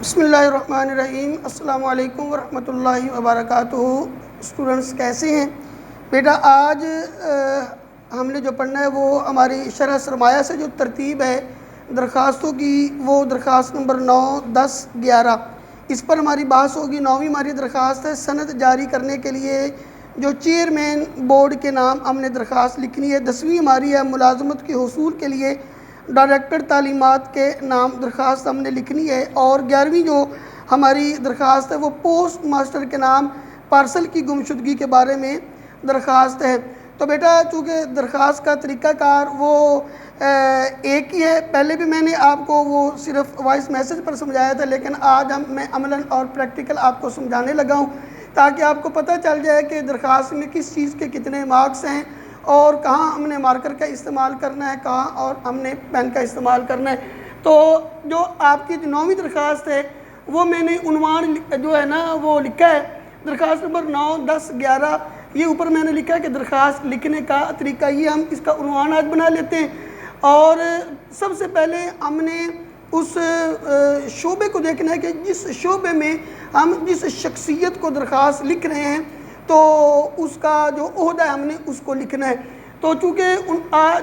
بسم اللہ الرحمن الرحیم۔ السلام علیکم ورحمۃ اللہ وبرکاتہ۔ اسٹوڈنٹس کیسے ہیں؟ بیٹا آج ہم نے جو پڑھنا ہے وہ ہماری شرح سرمایہ سے جو ترتیب ہے درخواستوں کی، وہ درخواست نمبر 9، 10، 11 اس پر ہماری بحث ہوگی۔ 9ویں ہماری درخواست ہے سند جاری کرنے کے لیے جو چیئرمین بورڈ کے نام ہم نے درخواست لکھنی ہے۔ 10ویں ہماری ہے ملازمت کے حصول کے لیے ڈائریکٹر تعلیمات کے نام درخواست ہم نے لکھنی ہے۔ اور 11ویں جو ہماری درخواست ہے وہ پوسٹ ماسٹر کے نام پارسل کی گمشدگی کے بارے میں درخواست ہے۔ تو بیٹا چونکہ درخواست کا طریقہ کار وہ ایک ہی ہے، پہلے بھی میں نے آپ کو وہ صرف وائس میسج پر سمجھایا تھا، لیکن آج میں عملاً اور پریکٹیکل آپ کو سمجھانے لگا ہوں تاکہ آپ کو پتہ چل جائے کہ درخواست میں کس چیز کے کتنے مارکس ہیں اور کہاں ہم نے مارکر کا استعمال کرنا ہے، کہاں اور ہم نے پین کا استعمال کرنا ہے۔ تو جو آپ کی 9ویں درخواست ہے وہ میں نے عنوان جو ہے نا وہ لکھا ہے درخواست نمبر 9، 10، 11 یہ اوپر میں نے لکھا ہے کہ درخواست لکھنے کا طریقہ یہ ہم اس کا عنوان آج بنا لیتے ہیں۔ اور سب سے پہلے ہم نے اس شعبے کو دیکھنا ہے کہ جس شعبے میں ہم جس شخصیت کو درخواست لکھ رہے ہیں تو اس کا جو عہدہ ہے ہم نے اس کو لکھنا ہے۔ تو چونکہ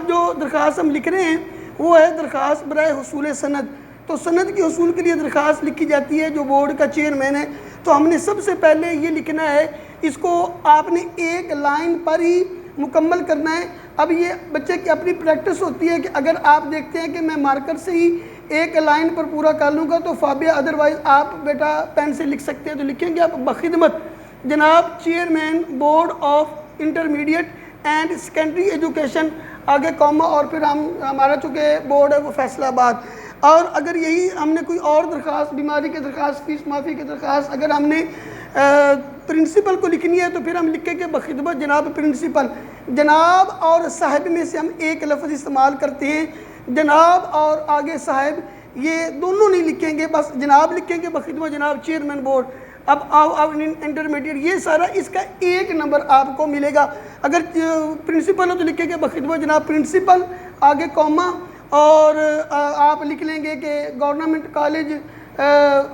جو درخواست ہم لکھ رہے ہیں وہ ہے درخواست برائے حصول سند۔ تو سند کے حصول کے لیے درخواست لکھی جاتی ہے جو بورڈ کا چیئرمین ہے، تو ہم نے سب سے پہلے یہ لکھنا ہے، اس کو آپ نے ایک لائن پر ہی مکمل کرنا ہے۔ اب یہ بچے کی اپنی پریکٹس ہوتی ہے کہ اگر آپ دیکھتے ہیں کہ میں مارکر سے ہی ایک لائن پر پورا کر لوں گا تو فابیہ، ادروائز آپ بیٹا پین سے لکھ سکتے ہیں، تو لکھیں گے آپ بخدمت جناب chairman board of intermediate and secondary education, آگے کوما، اور پھر ہمارا چونکہ بورڈ ہے وہ فیصل آباد۔ اور اگر یہی ہم نے کوئی اور درخواست، بیماری کی درخواست، فیس معافی کی درخواست اگر ہم نے پرنسپل کو لکھنی ہے تو پھر ہم لکھیں گے بخدمت جناب پرنسپل۔ جناب اور صاحب میں سے ہم ایک لفظ استعمال کرتے ہیں، جناب اور آگے صاحب یہ دونوں نہیں لکھیں گے، بس جناب لکھیں گے بخدمت جناب چیئرمین بورڈ۔ اب انٹرمیڈیٹ یہ سارا اس کا ایک نمبر آپ کو ملے گا۔ اگر پرنسپل ہو تو لکھیں گے بخدمت جناب پرنسپل، آگے کوما، اور آپ لکھ لیں گے کہ گورنمنٹ کالج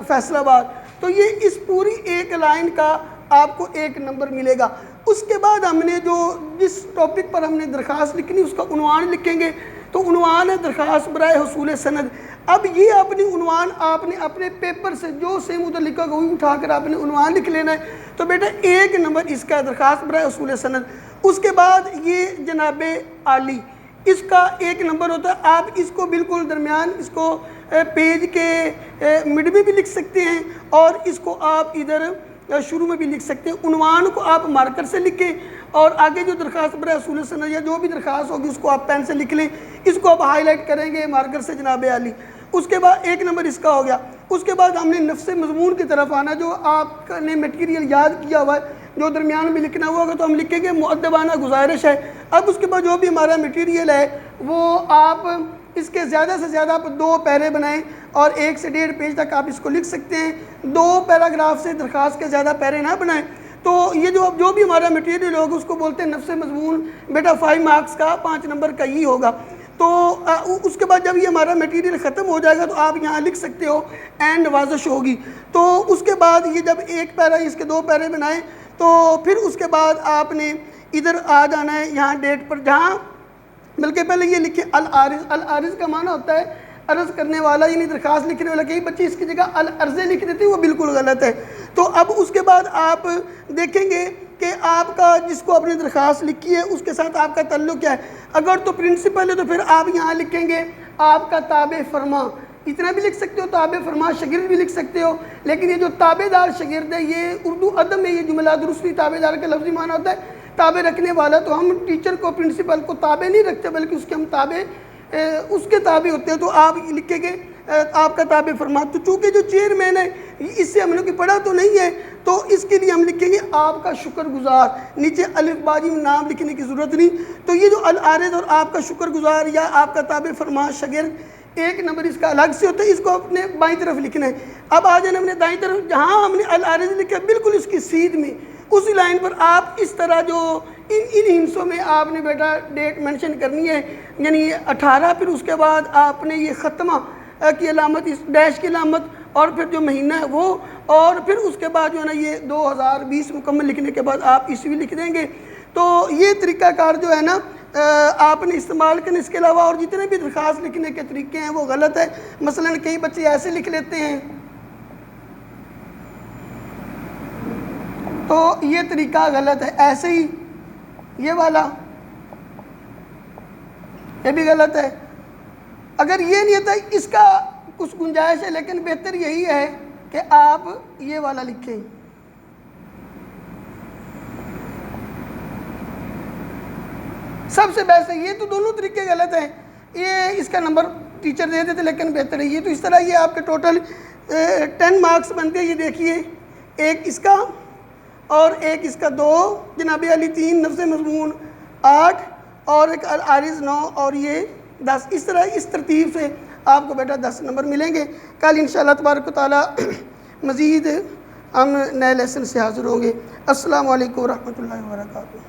فیصل آباد۔ تو یہ اس پوری ایک لائن کا آپ کو ایک نمبر ملے گا۔ اس کے بعد ہم نے جو جس ٹاپک پر ہم نے درخواست لکھنی اس کا عنوان لکھیں گے، تو عنوان ہے درخواست برائے حصول سند۔ اب یہ اپنی عنوان آپ نے اپنے پیپر سے جو سیم ادھر لکھا گا وہی اٹھا کر آپ نے عنوان لکھ لینا ہے۔ تو بیٹا ایک نمبر اس کا درخواست برائے حصول سند۔ اس کے بعد یہ جناب عالی، اس کا ایک نمبر ہوتا ہے۔ آپ اس کو بالکل درمیان، اس کو پیج کے مڈ میں بھی لکھ سکتے ہیں اور اس کو آپ ادھر شروع میں بھی لکھ سکتے ہیں۔ عنوان کو آپ مارکر سے لکھیں اور آگے جو درخواست برائے حصول سند یا جو بھی درخواست ہوگی اس کو آپ پین سے لکھ لیں، اس کو آپ ہائی لائٹ کریں گے مارکر سے جناب عالی۔ اس کے بعد ایک نمبر اس کا ہو گیا۔ اس کے بعد ہم نے نفس مضمون کی طرف آنا، جو آپ نے میٹیریل یاد کیا ہوا ہے جو درمیان میں لکھنا ہوا ہوگا تو ہم لکھیں گے مؤدبانہ گزارش ہے۔ اب اس کے بعد جو بھی ہمارا میٹیریل ہے وہ آپ اس کے زیادہ سے زیادہ آپ 2 پیرے بنائیں اور 1 سے 1.5 پیج تک آپ اس کو لکھ سکتے ہیں۔ 2 پیراگراف سے درخواست کے زیادہ پیرے نہ بنائیں۔ تو یہ جو بھی ہمارا میٹیریل ہوگا اس کو بولتے ہیں نفس مضمون۔ بیٹا 5 مارکس کا 5 نمبر کا ہی ہوگا۔ تو اس کے بعد جب یہ ہمارا میٹیریل ختم ہو جائے گا تو آپ یہاں لکھ سکتے ہو اینڈ نوازش ہوگی۔ تو اس کے بعد یہ جب 1 پیرا اس کے 2 پیرے بنائیں تو پھر اس کے بعد آپ نے ادھر آ جانا ہے یہاں ڈیٹ پر، جہاں بلکہ پہلے یہ لکھیں العارض۔ العارض کا معنی ہوتا ہے عرض کرنے والا، یعنی درخواست لکھنے والا۔ کئی بچے اس کی جگہ العرض لکھ دیتے ہیں، وہ بالکل غلط ہے۔ تو اب اس کے بعد آپ دیکھیں گے کہ آپ کا جس کو اپنی درخواست لکھی ہے اس کے ساتھ آپ کا تعلق کیا ہے۔ اگر تو پرنسپل ہے تو پھر آپ یہاں لکھیں گے آپ کا تابع فرما، اتنا بھی لکھ سکتے ہو، تابع فرما شاگرد بھی لکھ سکتے ہو، لیکن یہ جو تابع دار شاگرد ہے یہ اردو ادب میں یہ جملہ درستی تابع دار کا لفظی معنی ہوتا ہے تابع رکھنے والا۔ تو ہم ٹیچر کو، پرنسپل کو تابع نہیں رکھتے بلکہ اس کے ہم تابع اس کے تابع ہوتے ہیں۔ تو آپ لکھیں گے آپ کا تابع فرما۔ تو چونکہ جو چیئرمین ہے اس سے ہم نے پڑھا تو نہیں ہے تو اس کے لیے ہم لکھیں گے آپ کا شکر گزار، نیچے الف باجی میں نام لکھنے کی ضرورت نہیں۔ تو یہ جو العارض اور آپ کا شکر گزار یا آپ کا تابع فرما شاگرد، ایک نمبر اس کا الگ سے ہوتا ہے، اس کو اپنے بائیں طرف لکھنا ہے۔ اب آ جانا ہم نے دائیں طرف، جہاں ہم نے العارض لکھا بالکل اس کی سیدھ میں اسی لائن پر آپ اس طرح جو ان ہنسوں میں آپ نے بیٹا ڈیٹ منشن کرنی ہے، یعنی 18، پھر اس کے بعد آپ نے یہ ختمہ کی علامت، اس ڈیش کی علامت، اور پھر جو مہینہ ہے وہ، اور پھر اس کے بعد جو ہے نا یہ 2020 مکمل لکھنے کے بعد آپ عیسوی لکھ دیں گے۔ تو یہ طریقہ کار جو ہے نا آپ نے استعمال کرنا۔ اس کے علاوہ اور جتنے بھی درخواست لکھنے کے طریقے ہیں وہ غلط ہے۔ مثلا کئی بچے ایسے لکھ لیتے ہیں، تو یہ طریقہ غلط ہے۔ ایسے ہی یہ والا، یہ بھی غلط ہے۔ اگر یہ نہیں ہوتا اس کا کچھ گنجائش ہے، لیکن بہتر یہی ہے کہ آپ یہ والا لکھیں۔ سب سے بیسٹ ہے یہ، تو دونوں طریقے غلط ہیں۔ یہ اس کا نمبر ٹیچر دے دیتے لیکن بہتر ہے یہ۔ تو اس طرح یہ آپ کے ٹوٹل 10 مارکس بنتے ہیں۔ یہ دیکھیے، ایک اس کا اور ایک اس کا 2 جناب علی، 3 نفس مضمون 8 اور ایک عارض 9 اور یہ 10۔ اس طرح اس ترتیب سے آپ کو بیٹا 10 نمبر ملیں گے۔ کل انشاءاللہ تبارک و تعالی مزید ہم نئے لیسن سے حاضر ہوں گے۔ السلام علیکم ورحمۃ اللہ وبرکاتہ۔